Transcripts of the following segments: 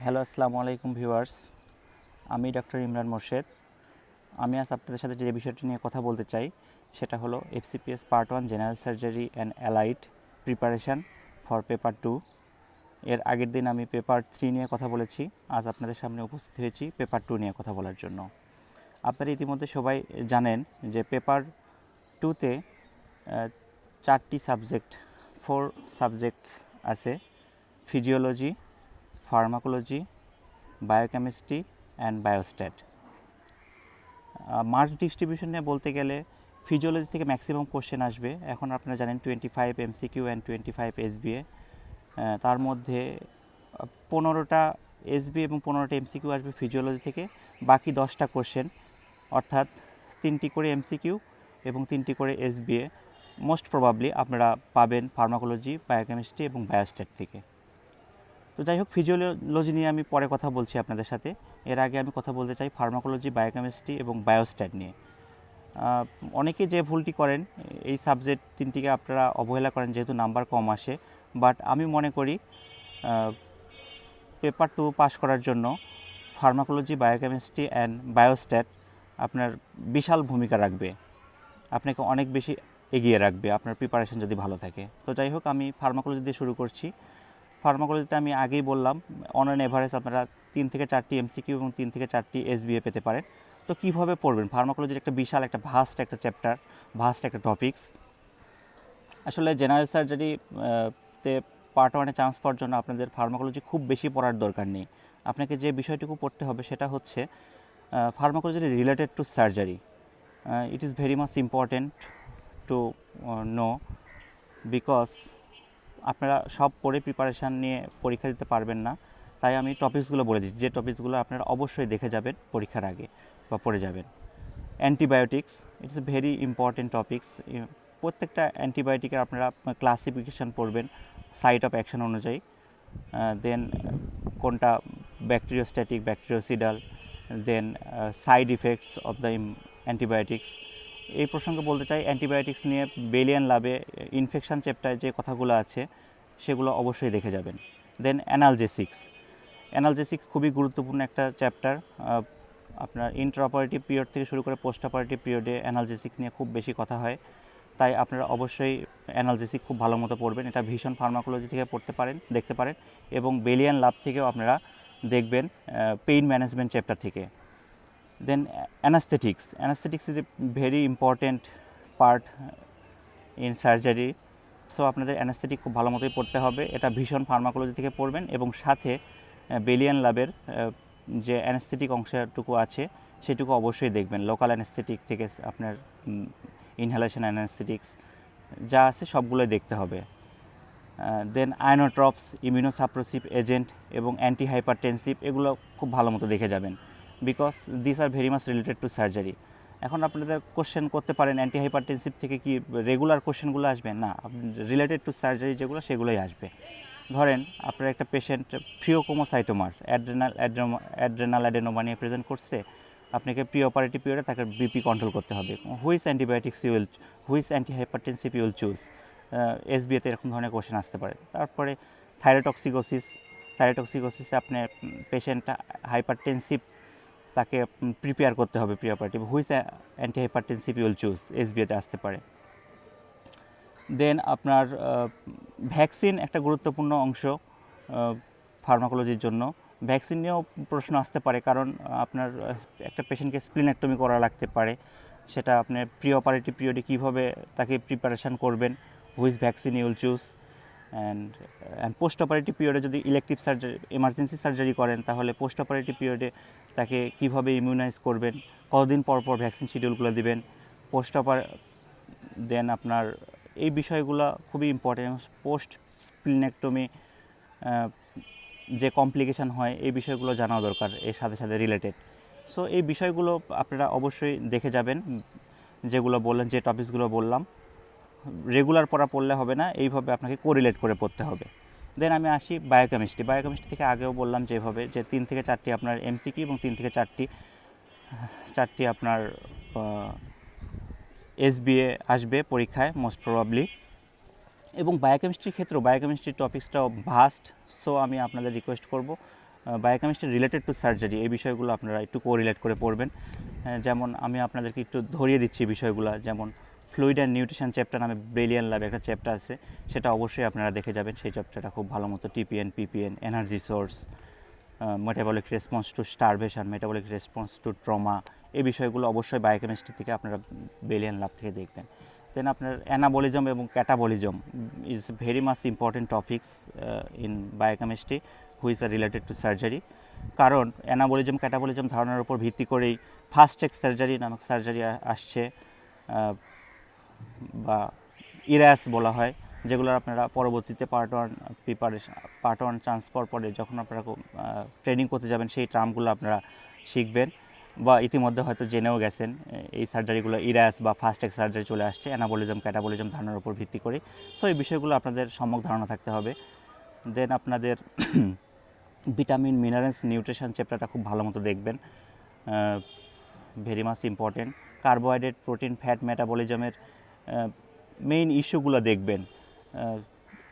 Hello, আসসালামু আলাইকুম viewers. আমি ডক্টর ইমরান মোর্শেদ। আমি আজ আপনাদের সাথে যে বিষয়টি নিয়ে কথা বলতে চাই সেটা হলো FCPS part 1 general surgery and allied preparation for paper 2। এর আগের দিন আমি পেপার 3 নিয়ে কথা বলেছি। আজ আপনাদের সামনে উপস্থিত হয়েছি পেপার 2 নিয়ে কথা বলার জন্য। আপনারা ইতিমধ্যে সবাই জানেন যে পেপার 2তে 4টি সাবজেক্ট 4 সাবজেক্টস আছে: physiology, pharmacology, biochemistry and biostat. Mark distribution নিয়ে বলতে গেলে ফিজিওলজি থেকে ম্যাক্সিমাম কোশ্চেন আসবে। এখন আপনারা জানেন 25 MCQ অ্যান্ড 25 SBA। তার মধ্যে 15টা SBA এবং 15টা MCQ আসবে ফিজিওলজি থেকে। বাকি 10টা কোশ্চেন অর্থাৎ 3টি করে MCQ এবং 3টি করে SBA মোস্ট প্রবাবলি আপনারা পাবেন ফার্মাকোলজি, বায়োকেমিস্ট্রি এবং বায়োস্ট্যাট থেকে। তো যাই হোক, ফিজিওলজি নিয়ে আমি পরে কথা বলছি আপনাদের সাথে। এর আগে আমি কথা বলতে চাই ফার্মাকোলজি, বায়োকেমিস্ট্রি এবং বায়োস্ট্যাট নিয়ে। অনেকে যে ভুলটি করেন, এই সাবজেক্ট তিনটিকে আপনারা অবহেলা করেন যেহেতু নাম্বার কম আসে। বাট আমি মনে করি পেপার 2 পাস করার জন্য ফার্মাকোলজি, বায়োকেমিস্ট্রি অ্যান্ড বায়োস্ট্যাট আপনার বিশাল ভূমিকা রাখবে, আপনাকে অনেক বেশি এগিয়ে রাখবে আপনার প্রিপারেশন যদি ভালো থাকে। তো যাই হোক, আমি ফার্মাকোলজি দিয়ে শুরু করছি। ফার্মাকোলজিতে আমি আগেই বললাম অন অ্যান এভারেজ আপনারা 3 থেকে 4টি MCQ এবং 3 থেকে 4টি SBA পেতে পারেন। তো কীভাবে পড়বেন? ফার্মাকোলজির একটা বিশাল একটা ভাস্ট একটা চ্যাপ্টার, ভাস্ট একটা টপিকস। আসলে জেনারেল সার্জারি তে পার্ট 1-এ চান্স পাওয়ার জন্য আপনাদের ফার্মাকোলজি খুব বেশি পড়ার দরকার নেই। আপনাকে যে বিষয়টুকু পড়তে হবে সেটা হচ্ছে pharmacology related to surgery. It is very much important to know, because আপনারা সব পড়ে প্রিপারেশান নিয়ে পরীক্ষা দিতে পারবেন না। তাই আমি টপিকসগুলো বলে দিচ্ছি, যে টপিকসগুলো আপনারা অবশ্যই দেখে যাবেন পরীক্ষার আগে বা পড়ে যাবেন। Antibiotics, it's a very important topics. প্রত্যেকটা অ্যান্টিবায়োটিকের আপনারা ক্লাসিফিকেশান পড়বেন সাইট অফ অ্যাকশন অনুযায়ী। দেন কোনটা bacteriostatic, bactericidal, then side effects of the antibiotics. এই প্রসঙ্গে বলতে চাই অ্যান্টিবায়োটিক্স নিয়ে বেলিয়ান লাবে ইনফেকশান চ্যাপ্টারে যে কথাগুলো আছে সেগুলো অবশ্যই দেখে যাবেন। দেন অ্যানালজেসিক্স খুবই গুরুত্বপূর্ণ একটা চ্যাপ্টার। আপনার ইন্ট্রাঅপারেটিভ পিরিয়ড থেকে শুরু করে পোস্ট অপারেটিভ পিরিয়ডে অ্যানালজেসিক্স নিয়ে খুব বেশি কথা হয়। তাই আপনারা অবশ্যই অ্যানালজেসিক খুব ভালো মতো পড়বেন। এটা ভীষণ ফার্মাকোলজি থেকে পড়তে পারেন, দেখতে পারেন, এবং বেলিয়ান লাব থেকেও আপনারা দেখবেন পেইন ম্যানেজমেন্ট চ্যাপ্টার থেকে। Then anaesthetics is a very important part in surgery. So আপনাদের অ্যানাস্থেটিক খুব ভালো মতোই পড়তে হবে। এটা ভীষণ ফার্মাকোলজি থেকে পড়বেন এবং সাথে বেলিয়ান লাবের যে অ্যানাস্থেটিক অংশটুকু আছে সেটুকু অবশ্যই দেখবেন। লোকাল অ্যানাস্থেটিক থেকে আপনার ইনহেলেশন অ্যানাস্থেটিক্স যা আছে সবগুলোই দেখতে হবে। দেন আয়নোট্রপস, ইমিউনোসাপ্রেসিভ এজেন্ট এবং অ্যান্টি হাইপারটেনসিভ, এগুলো খুব ভালো মতো দেখে যাবেন, because this are very much related to surgery. এখন আপনাদের কোশ্চেন করতে পারেন অ্যান্টি হাইপারটেনসিভ থেকে কি রেগুলার কোশ্চেনগুলো আসবে? না, রিলেটেড টু সার্জারি যেগুলো সেগুলোই আসবে। ধরেন আপনার একটা পেশেন্ট ফিওকোমোসাইটোমার অ্যাড্রেনাল অ্যাডেনোমা নিয়ে প্রেজেন্ট করছে, আপনাকে প্রি অপারেটিভ পিরিয়ডে তাকে বিপি কন্ট্রোল করতে হবে। Which anti hypertensive you'll choose? SBAতে এরকম ধরনের কোশ্চেন আসতে পারে। তারপরে থাইরোটক্সিকোসিসে আপনার পেশেন্টটা হাইপারটেনসিভ, তাকে প্রিপেয়ার করতে হবে pre operative. Which anti hypertensive you'll choose? SBAতে আসতে পারে। দেন আপনার ভ্যাকসিন একটা গুরুত্বপূর্ণ অংশ ফার্মাকোলজির জন্য। ভ্যাকসিন নিয়েও প্রশ্ন আসতে পারে, কারণ আপনার একটা পেশেন্টকে স্প্লিনেক্টমি করা লাগতে পারে। সেটা আপনার প্রি অপারেটিভ পিরিয়ডে কীভাবে তাকে প্রিপারেশান করবেন, which vaccine you'll choose. And post operative পিরিয়ডে যদি ইলেকটিভ সার্জারি, এমার্জেন্সি সার্জারি করেন, তাহলে পোস্ট অপারেটিভ পিরিয়ডে তাকে কীভাবে ইমিউনাইজ করবেন, কতদিন পর পর ভ্যাকসিন শিডিউলগুলো দিবেন, দেন আপনার এই বিষয়গুলো খুবই ইম্পর্টেন্ট। পোস্ট স্প্লিনেক্টমি যে কমপ্লিকেশান হয়, এই বিষয়গুলো জানা দরকার এর সাথে সাথে রিলেটেড। সো এই বিষয়গুলো আপনারা অবশ্যই দেখে যাবেন, যেগুলো বললেন, যে টপিকসগুলো বললাম। রেগুলার পড়লে হবে না, এইভাবে আপনাকে কোরিলেট করে পড়তে হবে। দেন আমি আসি বায়োকেমিস্ট্রি থেকে আগেও বললাম যেভাবে, যে 3 থেকে 4টি আপনার MCQ এবং 3 থেকে 4টি আপনার SBA আসবে পরীক্ষায় মোস্ট প্রবাবলি। এবং বায়োকেমিস্ট্রির ক্ষেত্রেও বায়োকেমিস্ট্রির টপিক্সটাও ভাস্ট। সো আমি আপনাদের রিকোয়েস্ট করব বায়োকেমিস্ট্রি রিলেটেড টু সার্জারি এই বিষয়গুলো আপনারা একটু কোরিলেট করে পড়বেন। যেমন আমি আপনাদেরকে একটু ধরিয়ে দিচ্ছি বিষয়গুলো, যেমন ফ্লুইড অ্যান্ড নিউট্রিশন চ্যাপ্টার নামে ব্রিলিয়ান ল্যাবে একটা চ্যাপ্টার আছে, সেটা অবশ্যই আপনারা দেখে যাবেন। সেই চ্যাপ্টারটা খুব ভালো মতো TPN, PPN, energy source, metabolic response to starvation, metabolic response to trauma, এই বিষয়গুলো অবশ্যই বায়োকেমিস্ট্রি থেকে আপনারা ব্রিলিয়ান ল্যাব থেকে দেখবেন। দেন আপনার অ্যানাবলিজম এবং catabolism is very much important topics in biochemistry which are related to surgery. কারণ অ্যানাবলিজম ক্যাটাবলিজম ধারণার উপর ভিত্তি করেই ফাস্ট ট্র্যাক সার্জারি নামক সার্জারি আসছে, বা ইরাস বলা হয়, যেগুলো আপনারা পরবর্তীতে পার্ট ওয়ান ট্রান্সফার পরে যখন আপনারা ট্রেনিং করতে যাবেন সেই টার্মগুলো আপনারা শিখবেন বা ইতিমধ্যে হয়তো জেনেও গেছেন। এই সার্জারিগুলো ইরাস বা ফাস্ট ট্র্যাক সার্জারি চলে আসছে অ্যানাবলিজম ক্যাটাবলিজম ধারণার উপর ভিত্তি করে। সো এই বিষয়গুলো আপনাদের সম্যক ধারণা থাকতে হবে। দেন আপনাদের ভিটামিন, মিনারেলস, নিউট্রিশন চ্যাপ্টারটা খুব ভালো মতো দেখবেন, very much important. Carbohydrate, protein, fat মেটাবলিজমের মেইন ইস্যুগুলো দেখবেন।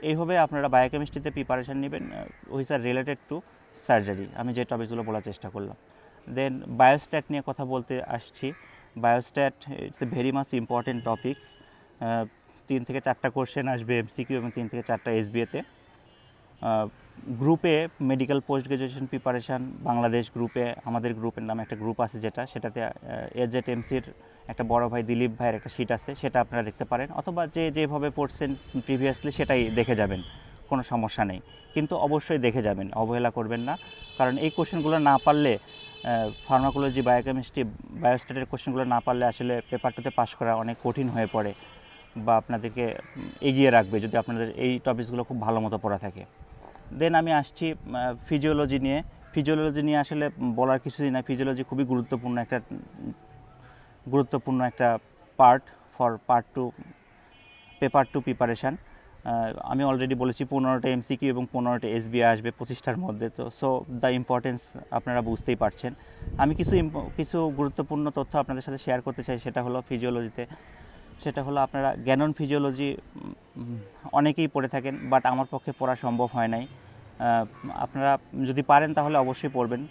এইভাবে আপনারা বায়োকেমিস্ট্রিতে প্রিপারেশান নেবেন which are related to surgery. আমি যে টপিকগুলো বলার চেষ্টা করলাম। দেন বায়োস্ট্যাট নিয়ে কথা বলতে আসছি। Biostat it's a very much important topics. 3 থেকে 4টা কোশ্চেন আসবে এমসিকিউ এবং 3 থেকে 4টা এসবিএতে। গ্রুপে medical post graduation preparation Bangladesh গ্রুপে, আমাদের গ্রুপের নামে একটা গ্রুপ আছে সেটাতে এজেড-এমসির একটা বড় ভাই দিলীপ ভাইয়ের একটা শিট আছে, সেটা আপনারা দেখতে পারেন, অথবা যেভাবে পড়ছেন প্রিভিয়াসলি সেটাই দেখে যাবেন, কোনো সমস্যা নেই। কিন্তু অবশ্যই দেখে যাবেন, অবহেলা করবেন না, কারণ এই কোশ্চেনগুলো না পারলে ফার্মাকোলজি, বায়োকেমিস্ট্রি, বায়োস্ট্যাটের কোশ্চেনগুলো না পারলে আসলে পেপার 2তে পাস করা অনেক কঠিন হয়ে পড়ে বা আপনাদেরকে এগিয়ে রাখবে যদি আপনাদের এই টপিকসগুলো খুব ভালো মতো পড়া থাকে। দেন আমি আসছি ফিজিওলজি নিয়ে। ফিজিওলজি নিয়ে আসলে বলার কিছুই না, ফিজিওলজি খুবই গুরুত্বপূর্ণ একটা পার্ট ফর পেপার 2 প্রিপারেশান। আমি অলরেডি বলেছি 15টা এমসিকিউ এবং 15টা এসবিআই আসবে 25টার মধ্যে। তো সো দ্য ইম্পর্টেন্স আপনারা বুঝতেই পারছেন। আমি কিছু গুরুত্বপূর্ণ তথ্য আপনাদের সাথে শেয়ার করতে চাই, সেটা হলো ফিজিওলজিতে। সেটা হলো আপনারা গ্যানন ফিজিওলজি অনেকেই পড়ে থাকেন, বাট আমার পক্ষে পড়া সম্ভব হয় নাই। আপনারা যদি পারেন তাহলে অবশ্যই পড়বেন।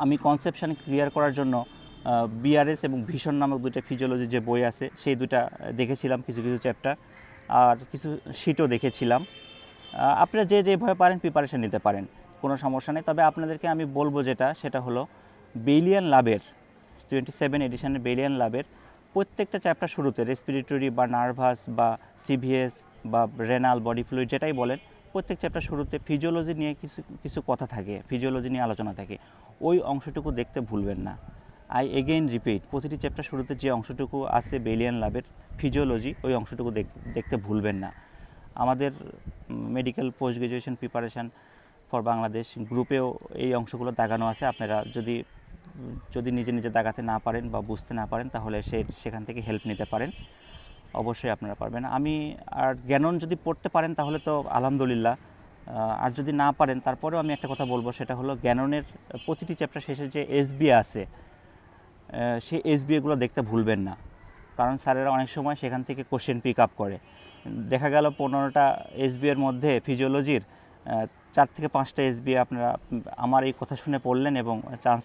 আমি কনসেপশন ক্লিয়ার করার জন্য বিআরএস এবং ভীষণ নামক 2টা ফিজিওলজি যে বই আছে সেই 2টা দেখেছিলাম, কিছু চ্যাপ্টার, আর কিছু শিটও দেখেছিলাম। আপনারা যেভাবে পারেন প্রিপারেশন নিতে পারেন, কোনো সমস্যা নেই। তবে আপনাদেরকে আমি বলবো সেটা হলো বেইলিয়ান ল্যাবের 27 এডিশনের বেইলিয়ান ল্যাবের প্রত্যেকটা চ্যাপ্টার শুরুতে রেসপিরেটরি বা নার্ভাস বা সিভিএস বা রেনাল, বডি ফ্লুইড যেটাই বলেন, প্রত্যেক চ্যাপ্টার শুরুতে ফিজিওলজি নিয়ে কিছু কথা থাকে, ফিজিওলজি নিয়ে আলোচনা থাকে। ওই অংশটুকু দেখতে ভুলবেন না। আই এগেইন রিপিট, প্রতিটি চ্যাপ্টার শুরুতে যে অংশটুকু আছে বেইলিয়ান ল্যাবের ফিজিওলজি, ওই অংশটুকু দেখতে ভুলবেন না। আমাদের medical post graduation preparation for Bangladesh গ্রুপেও এই অংশগুলো দাগানো আছে। আপনারা যদি নিজে দাগাতে না পারেন বা বুঝতে না পারেন তাহলে সেখান থেকে হেল্প নিতে পারেন, অবশ্যই আপনারা পারবেন। আর গ্যানন যদি পড়তে পারেন তাহলে তো আলহামদুলিল্লাহ, আর যদি না পারেন তারপরেও আমি একটা কথা বলবো, সেটা হলো গ্যাননের প্রতিটি চ্যাপ্টার শেষে যে এসবিএ আছে সেই এসবিএগুলো দেখতে ভুলবেন না, কারণ স্যারেরা অনেক সময় সেখান থেকে কোশ্চেন পিক আপ করে। দেখা গেল 15টা এসবিএর মধ্যে ফিজিওলজির 4 থেকে 5টা এসবিএ আপনারা আমার এই কথা শুনে পড়লেন এবং চান্স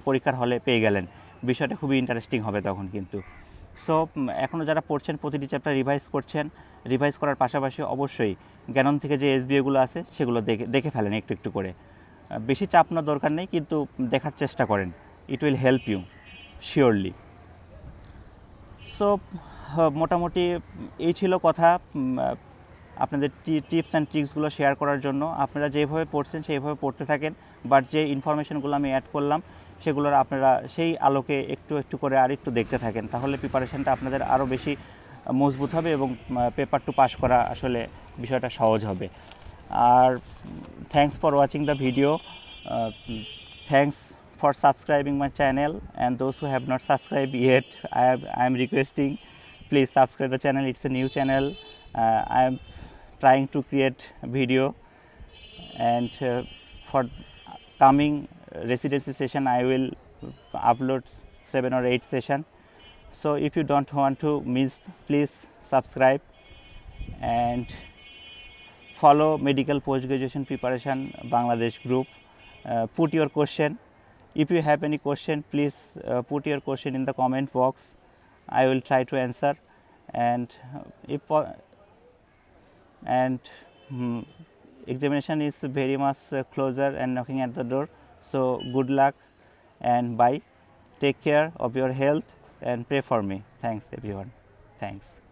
পরীক্ষার হলে পেয়ে গেলেন। বিষয়টা খুবই ইন্টারেস্টিং হবে তখন কিন্তু। সো এখনও যারা পড়ছেন প্রতিটি চ্যাপ্টার রিভাইজ করার পাশাপাশি অবশ্যই গ্যানন থেকে যে এসবিএগুলো আছে সেগুলো দেখে ফেলেন একটু করে। বেশি চাপ নেওয়ার দরকার নেই, কিন্তু দেখার চেষ্টা করেন, it will help you surely. So মোটামুটি এই ছিল কথা, আপনাদের টিপস অ্যান্ড ট্রিক্সগুলো শেয়ার করার জন্য। আপনারা যেভাবে পড়ছেন সেইভাবে পড়তে থাকেন, বাট যে ইনফরমেশনগুলো আমি অ্যাড করলাম সেগুলোর আপনারা সেই আলোকে একটু করে আর একটু দেখতে থাকেন, তাহলে প্রিপারেশানটা আপনাদের আরও বেশি মজবুত হবে এবং পেপার 2 পাস করা আসলে বিষয়টা সহজ হবে। আর thanks for watching the video, thanks for subscribing my channel, and those who have not subscribed yet, I am requesting, please subscribe the channel. It's a new channel. I am trying to create video, and for coming residency session I will upload 7 or 8 session. So if you don't want to miss, please subscribe. and follow medical post graduation preparation Bangladesh group. Put your question. If you have any question, please put your question in the comment box. I will try to answer, and examination is very much closer and knocking at the door. So good luck and bye. Take care of your health and pray for me. Thanks everyone. Thanks.